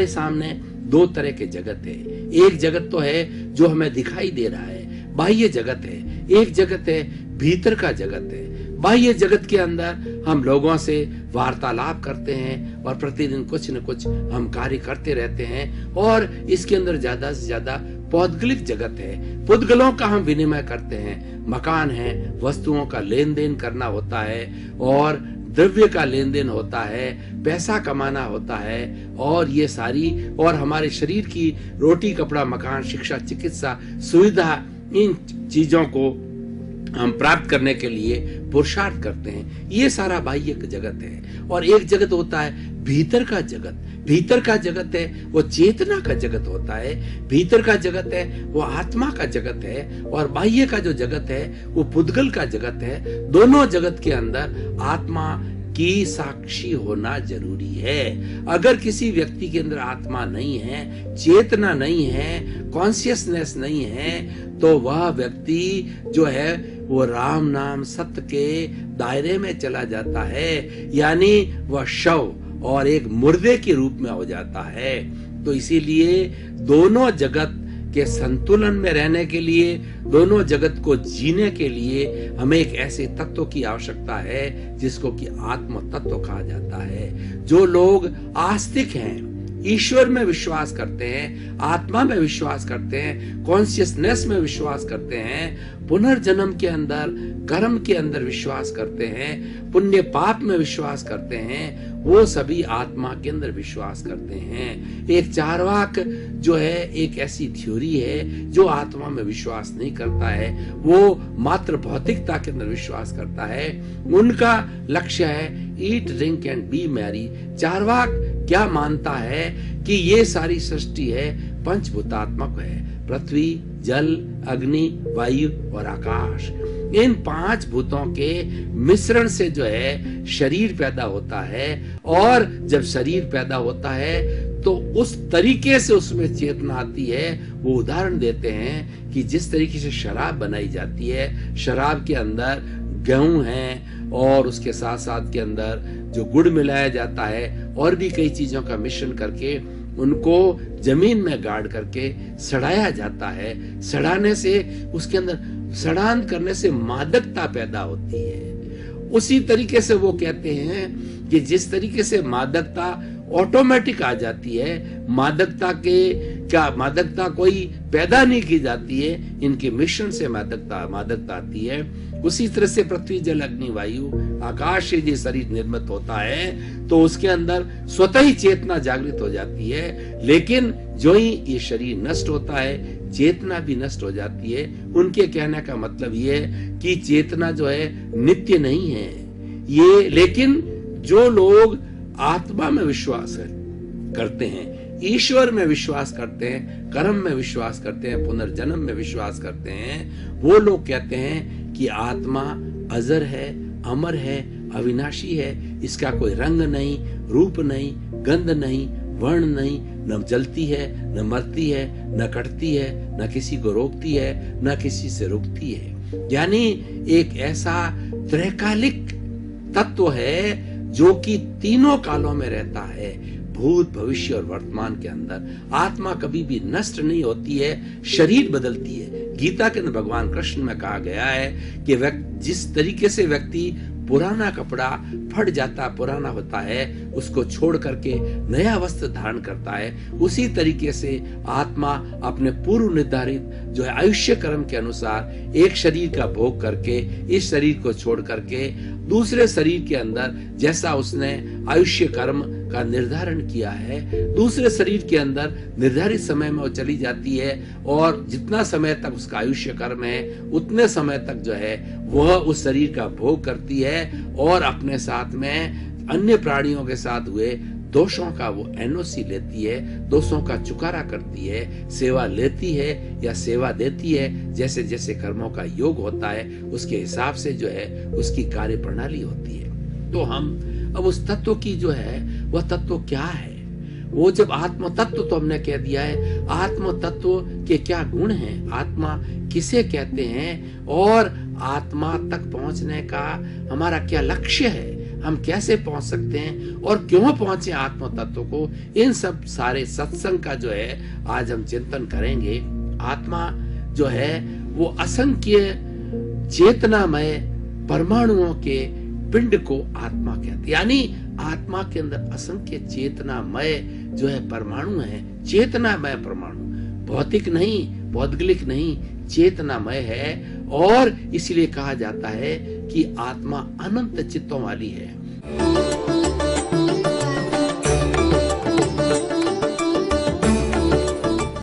हमारे सामने दो तरह के जगत है। एक जगत तो है जो हमें दिखाई दे रहा है, बाह्य जगत है। एक जगत है भीतर का जगत है। बाह्य जगत के अंदर हम लोगों से वार्तालाप करते हैं और प्रतिदिन कुछ न कुछ हम कार्य करते रहते हैं, और इसके अंदर ज्यादा से ज्यादा पौद्गलिक जगत है। पुद्गलों का हम विनिमय करते हैं, मकान है, वस्तुओं का लेन देन करना होता है और द्रव्य का लेन देन होता है, पैसा कमाना होता है, और ये सारी और हमारे शरीर की रोटी कपड़ा मकान शिक्षा चिकित्सा सुविधा, इन चीजों को हम प्राप्त करने के लिए पुरुषार्थ करते हैं। ये सारा बाह्य जगत है। और एक जगत होता है भीतर का जगत। भीतर का जगत है वो चेतना का जगत होता है। भीतर का जगत है वो आत्मा का जगत है, और बाह्य का जो जगत है वो पुद्गल का जगत है। दोनों जगत के अंदर आत्मा की साक्षी होना जरूरी है। अगर किसी व्यक्ति के अंदर आत्मा नहीं है, चेतना नहीं है, कॉन्शियसनेस नहीं है, तो वह व्यक्ति जो है वो राम नाम सत्य के दायरे में चला जाता है, यानी वह शव और एक मुर्दे के रूप में हो जाता है। तो इसीलिए दोनों जगत के संतुलन में रहने के लिए, दोनों जगत को जीने के लिए हमें एक ऐसे तत्व की आवश्यकता है जिसको कि आत्म तत्व कहा जाता है। जो लोग आस्तिक हैं, ईश्वर में विश्वास करते हैं, आत्मा में विश्वास करते हैं, कॉन्शियसनेस में विश्वास करते हैं, पुनर्जन्म के अंदर, कर्म के अंदर विश्वास करते हैं, पुण्य पाप में विश्वास करते हैं, वो सभी आत्मा के अंदर विश्वास करते हैं। एक चार्वाक जो है एक ऐसी थ्योरी है जो आत्मा में विश्वास नहीं करता है, वो मात्र भौतिकता के अंदर विश्वास करता है। उनका लक्ष्य है eat drink and B Mary. Charvaka क्या मानता है कि ये सारी सृष्टि है पंचभूतात्मक है, पृथ्वी, जल, अग्नि, वायु और आकाश। इन पांच भूतों के मिश्रण से जो है शरीर पैदा होता है, और जब शरीर पैदा होता है तो उस तरीके से उसमें चेतना आती है। वो उदाहरण देते हैं कि जिस तरीके से शराब बनाई जाती है, शराब के अंदर गेहूं है और उसके साथ साथ के अंदर जो गुड़ मिलाया जाता है और भी कई चीजों का मिश्रण करके उनको जमीन में गाड़ करके सड़ाया जाता है। सड़ाने से उसके अंदर सड़ान करने से मादकता पैदा होती है। उसी तरीके से वो कहते हैं कि जिस तरीके से मादकता ऑटोमेटिक आ जाती है, मादकता कोई पैदा नहीं की जाती है, इनके मिश्रण से मादकता आती है। उसी तरह से पृथ्वी, जल, अग्नि, वायु, आकाश से जो शरीर निर्मित होता है तो उसके अंदर स्वतः ही चेतना जागृत हो जाती है। लेकिन जो ही ये शरीर नष्ट होता है, चेतना भी नष्ट हो जाती है। उनके कहने का मतलब ये है कि चेतना जो है नित्य नहीं है ये। लेकिन जो लोग आत्मा में विश्वास करते हैं, ईश्वर में विश्वास करते हैं, कर्म में विश्वास करते हैं, पुनर्जन्म में विश्वास करते हैं, वो लोग कहते हैं कि आत्मा अजर है, अमर है, अविनाशी है। इसका कोई रंग नहीं, रूप नहीं, गंध नहीं, वर्ण नहीं, न जलती है, न मरती है, न कटती है, न किसी को रोकती है, न किसी से रुकती है। यानी एक ऐसा त्रैकालिक तत्व है जो कि तीनों कालों में रहता है, भूत, भविष्य और वर्तमान के अंदर। आत्मा कभी भी नष्ट नहीं होती है, शरीर बदलती है। गीता के अंदर भगवान कृष्ण में कहा गया है कि जिस तरीके से व्यक्ति पुराना कपड़ा फट जाता, पुराना होता है, उसको छोड़ करके नया वस्त्र धारण करता है, उसी तरीके से आत्मा अपने पूर्व निर्धारित जो है आयुष्य कर्म के अनुसार एक शरीर का भोग करके, इस शरीर को छोड़ करके दूसरे शरीर के अंदर जैसा उसने आयुष्य कर्म का निर्धारण किया है, दूसरे शरीर के अंदर निर्धारित समय में वो चली जाती है, और जितना समय तक उसका आयुष्य कर्म है उतने समय तक जो है वह उस शरीर का भोग करती है, और अपने साथ में अन्य प्राणियों के साथ हुए दोषों का वो एनओसी लेती है, दोषों का चुकारा करती है, सेवा लेती है या सेवा देती है। जैसे जैसे कर्मों का योग होता है उसके हिसाब से जो है उसकी कार्य प्रणाली होती है। तो हम अब उस तत्व की जो है वह तत्व क्या है, वो जब आत्म तत्व तो हमने कह दिया है, आत्म तत्व के क्या गुण हैं, आत्मा किसे कहते हैं, और आत्मा तक पहुंचने का हमारा क्या लक्ष्य है, हम कैसे पहुंच सकते हैं और क्यों पहुंचे आत्म तत्व को, इन सब सारे सत्संग का जो है आज हम चिंतन करेंगे। आत्मा जो है वो असंख्य चेतनामय परमाणुओं के पिंड को आत्मा कहते हैं। यानी आत्मा के अंदर असंख्य चेतनामय जो है परमाणु है, चेतनामय परमाणु, भौतिक नहीं, भौगोलिक नहीं, चेतनामय है। और इसलिए कहा जाता है कि आत्मा अनंत चित्तों वाली है।